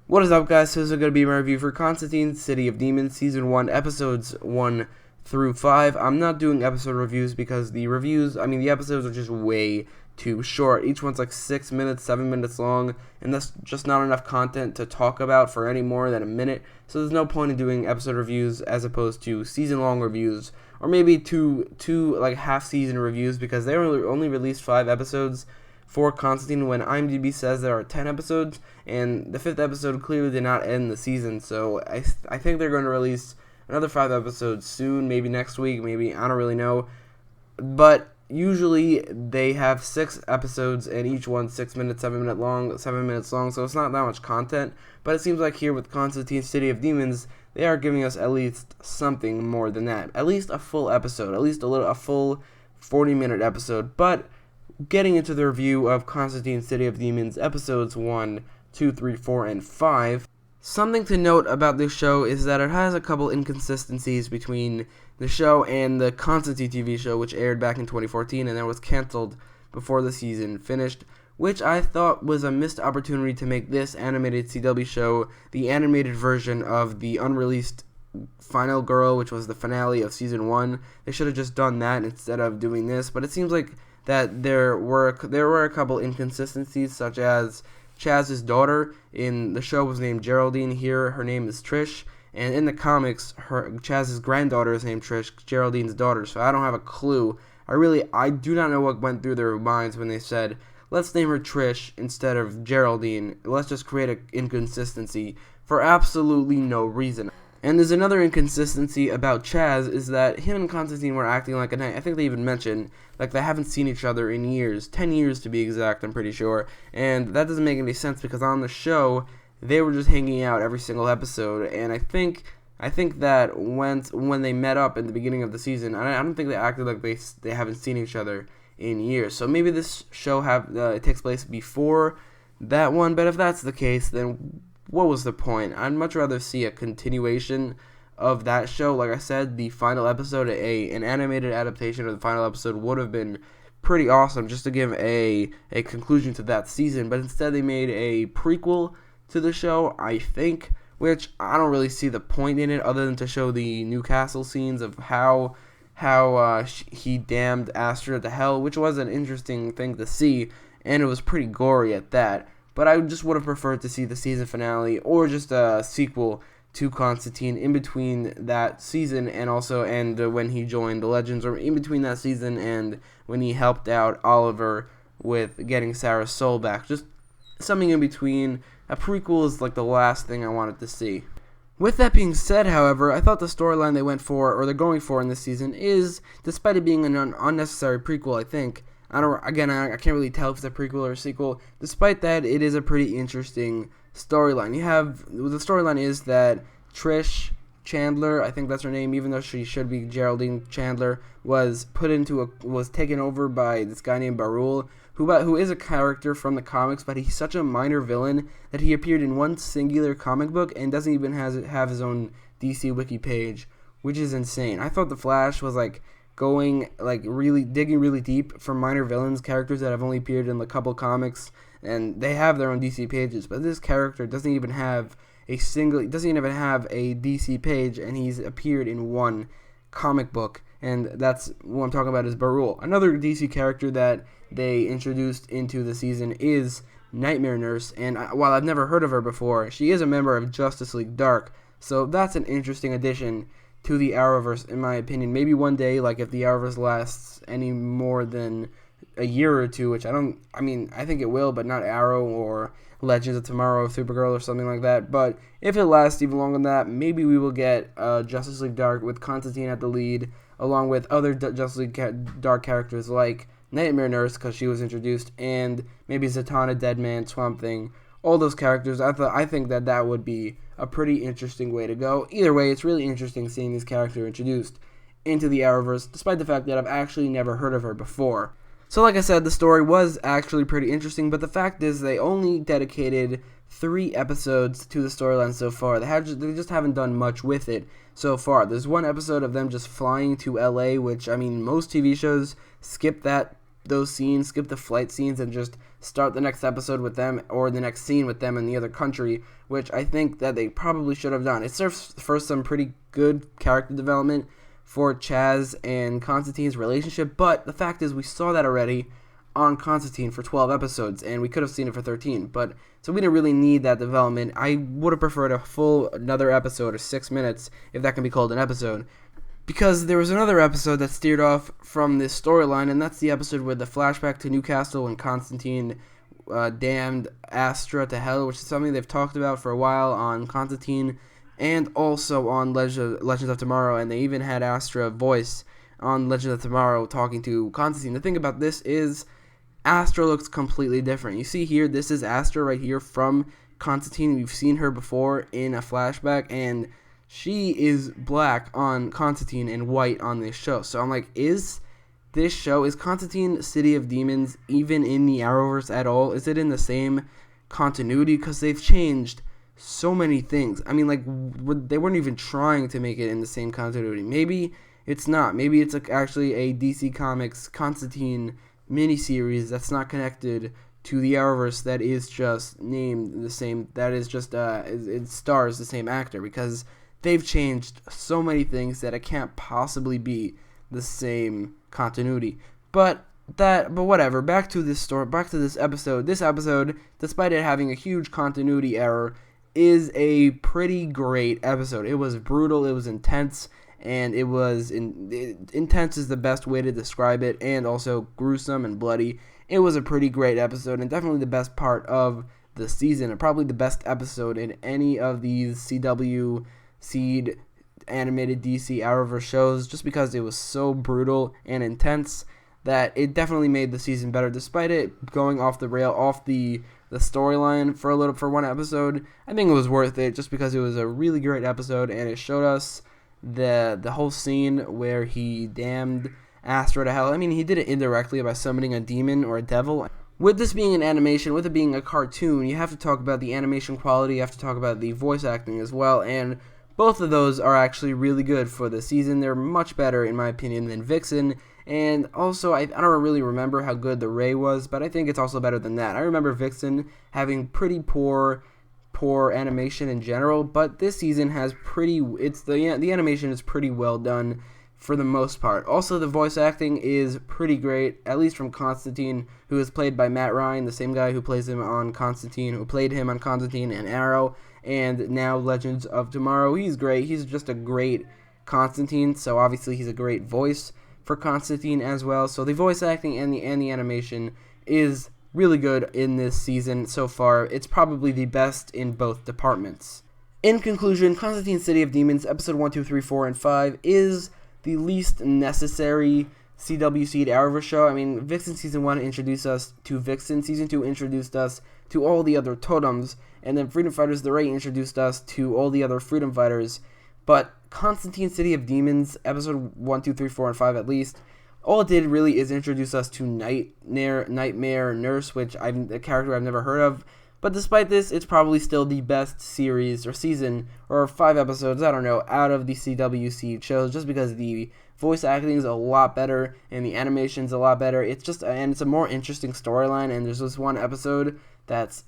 What is up, guys? So this is going to be my review for Constantine, City of Demons, Season 1, Episodes 1 through 5. I'm not doing episode reviews because the episodes are just way too short. Each one's like 6 minutes, 7 minutes long, and that's just not enough content to talk about for any more than a minute. So there's no point in doing episode reviews as opposed to season-long reviews, or maybe two like half-season reviews, because they only released 5 episodes for Constantine when IMDb says there are 10 episodes, and the 5th episode clearly did not end the season, so I think they're going to release another 5 episodes soon, maybe next week, maybe, I don't really know, but usually they have 6 episodes, and each one 6 minutes, 7 minutes long, so it's not that much content, but it seems like here with Constantine, City of Demons, they are giving us at least something more than that, at least a full episode, at least a full 40-minute episode, but getting into the review of Constantine, City of Demons, episodes 1, 2, 3, 4, and 5. Something to note about this show is that it has a couple inconsistencies between the show and the Constantine TV show, which aired back in 2014 and then was canceled before the season finished, which I thought was a missed opportunity to make this animated CW show the animated version of the unreleased Final Girl, which was the finale of season 1. They should have just done that instead of doing this, but it seems like that there were a couple inconsistencies, such as Chaz's daughter in the show was named Geraldine. Here, her name is Trish, and in the comics, Chaz's granddaughter is named Trish, Geraldine's daughter. So I don't have a clue. I do not know what went through their minds when they said, let's name her Trish instead of Geraldine. Let's just create an inconsistency for absolutely no reason. And there's another inconsistency about Chaz, is that him and Constantine were acting like a night. I think they even mentioned, like, they haven't seen each other in years. 10 years to be exact, I'm pretty sure. And that doesn't make any sense, because on the show, they were just hanging out every single episode. And I think that when they met up in the beginning of the season, I don't think they acted like they haven't seen each other in years. So maybe this show it takes place before that one. But if that's the case, then what was the point? I'd much rather see a continuation of that show. Like I said, the final episode, an animated adaptation of the final episode would have been pretty awesome, just to give a conclusion to that season. But instead they made a prequel to the show, I think, which I don't really see the point in it other than to show the Newcastle scenes of how he damned Astra to hell, which was an interesting thing to see, and it was pretty gory at that. But I just would have preferred to see the season finale or just a sequel to Constantine in between that season and when he joined the Legends, or in between that season and when he helped out Oliver with getting Sarah's soul back. Just something in between. A prequel is like the last thing I wanted to see. With that being said, however, I thought the storyline they went for, or they're going for in this season, is, despite it being an unnecessary prequel, I think, I can't really tell if it's a prequel or a sequel. Despite that, it is a pretty interesting storyline. The storyline is that Trish Chandler, I think that's her name, even though she should be Geraldine Chandler, was taken over by this guy named Barul, who is a character from the comics, but he's such a minor villain that he appeared in one singular comic book and doesn't even have his own DC wiki page, which is insane. I thought the Flash was digging really deep for minor villains, characters that have only appeared in a couple comics, and they have their own DC pages, but this character doesn't even have a DC page, and he's appeared in one comic book, and that's what I'm talking about is Barul. Another DC character that they introduced into the season is Nightmare Nurse, and while I've never heard of her before, she is a member of Justice League Dark, so that's an interesting addition to the Arrowverse, in my opinion. Maybe one day, if the Arrowverse lasts any more than a year or two, which I think it will, but not Arrow or Legends of Tomorrow, Supergirl, or something like that. But if it lasts even longer than that, maybe we will get Justice League Dark with Constantine at the lead, along with other Justice League Dark characters like Nightmare Nurse, because she was introduced, and maybe Zatanna, Deadman, Swamp Thing, all those characters. I think that would be a pretty interesting way to go. Either way, it's really interesting seeing these characters introduced into the Arrowverse, despite the fact that I've actually never heard of her before. So like I said, the story was actually pretty interesting, but the fact is they only dedicated 3 episodes to the storyline so far. They just haven't done much with it so far. There's one episode of them just flying to LA, which, most TV shows skip that those scenes, skip the flight scenes, and just start the next episode with them, or the next scene with them in the other country, which I think that they probably should have done. It serves for some pretty good character development for Chaz and Constantine's relationship, but the fact is we saw that already on Constantine for 12 episodes, and we could have seen it for 13, but so we didn't really need that development. I would have preferred another episode or 6 minutes, if that can be called an episode, because there was another episode that steered off from this storyline, and that's the episode with the flashback to Newcastle when Constantine damned Astra to hell, which is something they've talked about for a while on Constantine and also on Legends of Tomorrow, and they even had Astra voice on Legends of Tomorrow talking to Constantine. The thing about this is Astra looks completely different. You see here, this is Astra right here from Constantine. We've seen her before in a flashback, and she is black on Constantine and white on this show. So I'm like, is Constantine City of Demons even in the Arrowverse at all? Is it in the same continuity? Because they've changed so many things. I mean, like, they weren't even trying to make it in the same continuity. Maybe it's not. Maybe it's actually a DC Comics Constantine miniseries that's not connected to the Arrowverse, that is just named the same, that is just it stars the same actor, because they've changed so many things that it can't possibly be the same continuity. But whatever, back to this story, back to this episode. This episode, despite it having a huge continuity error, is a pretty great episode. It was brutal, it was intense, and it was intense is the best way to describe it, and also gruesome and bloody. It was a pretty great episode, and definitely the best part of the season, and probably the best episode in any of these CW Seed animated DC Arrowverse shows, just because it was so brutal and intense that it definitely made the season better, despite it going off the rail, off the storyline for one episode. I think it was worth it, just because it was a really great episode, and it showed us the whole scene where he damned Astra to hell. I mean, he did it indirectly by summoning a demon or a devil. With this being an animation, with it being a cartoon, you have to talk about the animation quality, you have to talk about the voice acting as well, and both of those are actually really good for the season. They're much better, in my opinion, than Vixen, and also, I don't really remember how good the Ray was, but I think it's also better than that. I remember Vixen having pretty poor animation in general, but this season has the animation is pretty well done for the most part. Also, the voice acting is pretty great, at least from Constantine, who is played by Matt Ryan, the same guy who plays him on Constantine, who played him on Constantine and Arrow, and now Legends of Tomorrow. He's great. He's just a great Constantine, so obviously he's a great voice for Constantine as well. So the voice acting and the animation is really good in this season so far. It's probably the best in both departments. In conclusion, Constantine City of Demons, episode 1, 2, 3, 4, and 5 is the least necessary CW Seed Arrowverse show. I mean, Vixen Season 1 introduced us to Vixen, Season 2 introduced us to all the other totems, and then Freedom Fighters The Ray introduced us to all the other Freedom Fighters. But Constantine City of Demons, episode 1, 2, 3, 4, and 5 at least, all it did really is introduce us to Nightmare Nurse, which a character I've never heard of. But despite this, it's probably still the best series or season or 5 episodes, I don't know, out of the CW Seed shows, just because the voice acting is a lot better and the animation's a lot better. It's a more interesting storyline, and there's this one episode that's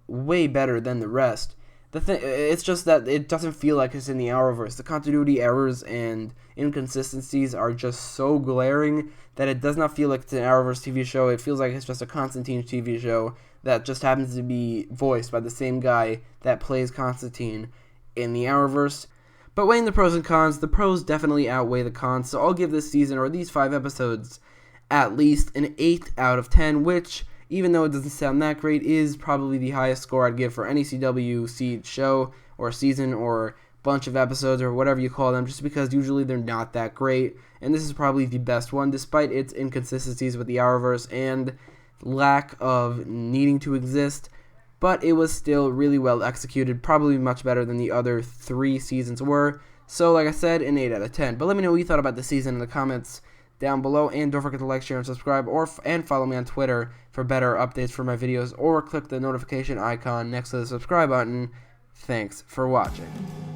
way better than the rest. It's just that it doesn't feel like it's in the Arrowverse. The continuity errors and inconsistencies are just so glaring that it does not feel like it's an Arrowverse TV show. It feels like it's just a Constantine TV show that just happens to be voiced by the same guy that plays Constantine in the Arrowverse. But weighing the pros and cons, the pros definitely outweigh the cons, so I'll give this season, or these 5 episodes, at least an 8 out of 10, which, even though it doesn't sound that great, is probably the highest score I'd give for any CW Seed show or season or bunch of episodes or whatever you call them, just because usually they're not that great, and this is probably the best one, despite its inconsistencies with the Arrowverse and lack of needing to exist. But it was still really well executed, probably much better than the other 3 seasons were. So like I said, an 8 out of 10. But let me know what you thought about the season in the comments down below, and don't forget to like, share, and subscribe, and follow me on Twitter for better updates for my videos, or click the notification icon next to the subscribe button. Thanks for watching.